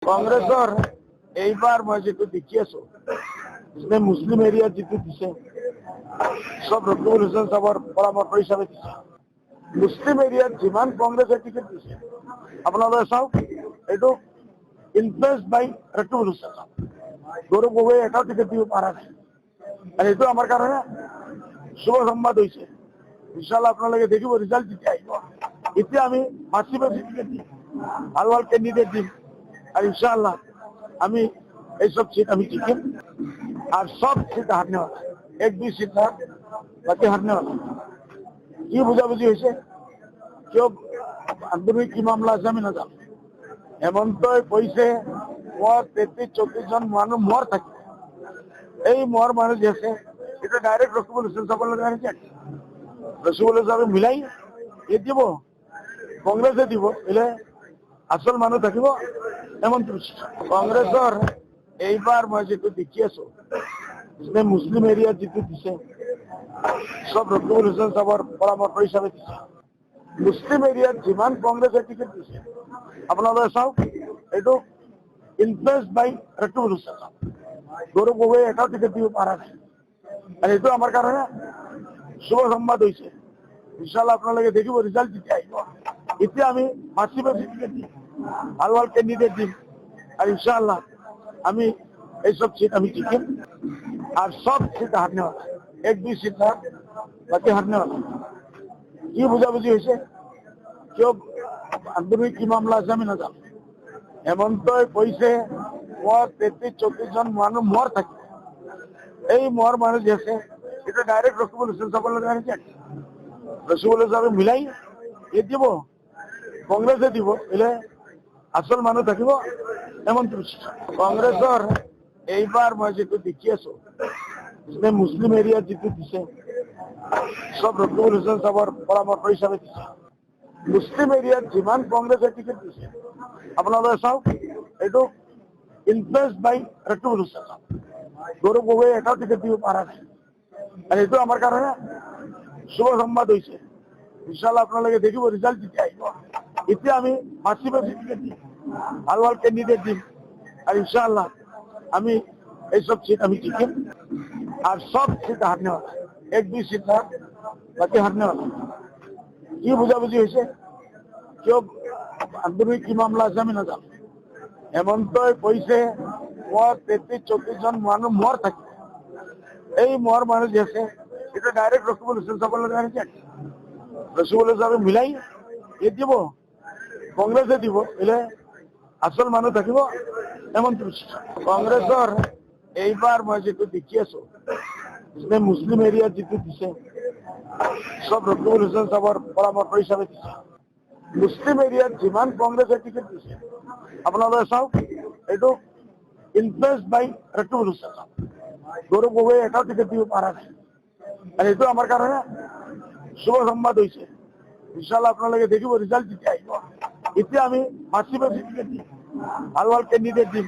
কংগ্ৰেছৰ এইবাৰ মই যেটো দেখি আছো যে মুছলিম এৰিয়াত যেটো দিছে সব ৰকিবুল হুছেইন সাহেবৰ পৰামৰ্শ হিচাপে দিছে। মুছলিম এৰিয়াত যিমান কংগ্ৰেছে টিকেট দিছে আপোনালোকে চাওক, এইটো ইনফ্লুয়েন্স বাই ৰকিবুল হুছেইন সাহেব। গৌৰৱ গগৈ এটাও টিকেট দিব পৰা নাই আৰু এইটো আমাৰ কাৰণে শুভ সংবাদ হৈছে। ইনশাআল্লাহ আপোনালোকে দেখিব ৰিজাল্ট যেতিয়া আহিব। এতিয়া আমি মাছিবে টিকেট দিম, ভাল ভাল কেণ্ডিডেট দিম আর ইনশাআল্লাহ আমি এইসব সিট আমি জিতিম আর সব সিট হারনে वाला এক দুই সিট না বাকি হারনে वाला। কি বুঝাবুঝি হয়েছে কেউ আন্দোলন কি মামলা আছে আমি নাজানো। হেমন্তই কৈছে মোৰ 33-34 জন মানুহ মৰ থাকে, এই মৰ মানুহ যে আছে এটা ডাইরেক্ট রকিবুল হুছেইন সাহেবের লগে আনিছে। রকিবুল সাহেব মিলাই এ দিব, কংগ্রেসে দিব, এলে আসল মানুষ থাকিব এমন কংগ্ৰেছৰ এইবাৰ মই যেটো দেখি আছো যে মুছলিম এৰিয়াত যেটো দিছে সব ৰকিবুল হুছেইন সাহেবৰ পৰামৰ্শ হিচাপে দিছে। মুছলিম এৰিয়াত যিমান কংগ্ৰেছে টিকেট দিছে আপোনালোকে চাওক, এইটো ইনফ্লুয়েন্স বাই ৰকিবুল হুছেইন সাহেব। গৌৰৱ গগৈ এটাও টিকেট দিব পৰা নাই আৰু এইটো আমাৰ কাৰণে শুভ সংবাদ হৈছে। ইনশাআল্লাহ আপোনালোকে দেখিব ৰিজাল্ট যেতিয়া আহিব। এতিয়া আমি মাছিবে টিকেট দিম, ভাল ভাল ক্যান্ডিডেট দিন আর ইনশাআল্লাহ আমি এইসব সিট আমি জিতিম আর সব সিট হারনে वाला এক দুই সিট না বাকি হারনে वाला। কি বুঝাবুঝি হয়েছে কেউ আন্দোলন কি মামলা আছে আমি নাজানো। হেমন্তই কৈছে মোৰ 33-34 জন মানুহ মৰ থাকে, এই মৰ মানুষ যে আছে এটা ডাইরেক্ট রকিবুল হুছেইন সাহেবের লগে আনিছে। রকিবুল সাহেব মিলাই এ দিব, কংগ্রেসে দিব, এলে আসল মানুষ থাকিব এমন কংগ্ৰেছৰ এইবাৰ মই যেটো দেখি আছো যে মুছলিম এৰিয়াত যেটো দিছে সব ৰকিবুল হুছেইন সাহেবৰ পৰামৰ্শ হিচাপে দিছে। মুছলিম এৰিয়াত যিমান কংগ্ৰেছে টিকেট দিছে আপোনালোকে চাওক, এইটো ইনফ্লুয়েন্স বাই ৰকিবুল হুছেইন সাহেব। গৌৰৱ গগৈ এটাও টিকেট দিব পৰা নাই আৰু এইটো আমাৰ কাৰণে শুভ সংবাদ হৈছে। ইনশাআল্লাহ আপোনালোকে দেখিব ৰিজাল্ট যেতিয়া আহিব। এতিয়া আমি মাছিবে টিকেট দিম, ভাল ভাল ক্যান্ডিডেট দিন আর ইনশাআল্লাহ আমি এইসব সিট আমি জিতিম আর সব সিট হারনে वाला এক দুই সিট না বাকি হারনে वाला। কি বুঝাবুঝি হয়েছে কেউ আন্দোলন কি মামলা আছে আমি নাজানো। হেমন্তই কৈছে মোৰ 33-34 জন মানুহ মৰ থাকে, এই মৰ মানুষ যে আছে এটা ডাইরেক্ট রকিবুল হুছেইন সাহেবের লগে আনিছে। রকিবুল সাহেব মিলাই এ দিব, কংগ্রেসে দিব, এলে আসল মানুষ থাকিব এমন কংগ্ৰেছৰ এইবাৰ মই যেটো দেখি আছো যে মুছলিম এৰিয়াত যেটো দিছে সব ৰকিবুল হুছেইন সাহেবৰ পৰামৰ্শ হিচাপে দিছে। মুছলিম এৰিয়াত যিমান কংগ্ৰেছে টিকেট দিছে আপোনালোকে চাওক, এইটো ইনফ্লুয়েন্স বাই ৰকিবুল হুছেইন সাহেব। গৌৰৱ গগৈ এটাও টিকেট দিব পৰা নাই আৰু এইটো আমাৰ কাৰণে শুভ সংবাদ হৈছে। ইনশাআল্লাহ আপোনালোকে দেখিব ৰিজাল্ট যেতিয়া আহিব। এতিয়া আমি মাছিবে টিকেট দিম, ভাল ভাল ক্যান্ডিডেট দিন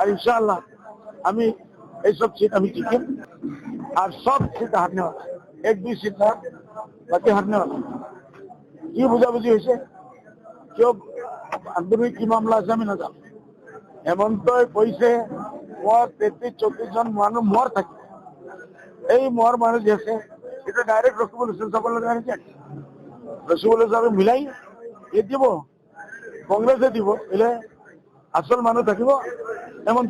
আর ইনশাআল্লাহ আমি এইসব সিট আমি জিতিম আর সব সিট হারনে वाला এক দুই সিট না বাকি হারনে वाला। কি বুঝাবুঝি হয়েছে কেউ আন্দোলন কি মামলা আছে আমি নাজানো। হেমন্তই কৈছে মোৰ 33-34 জন মানুহ মৰ থাকে, এই মৰ মানুষ যে আছে এটা ডাইরেক্ট রকিবুল হুছেইন সাহেবের লগে আনিছে। রকিবুল সাহেব মিলাই এ দিব, কংগ্রেসে দিব, এলে আসল মানুষ থাকিব এমন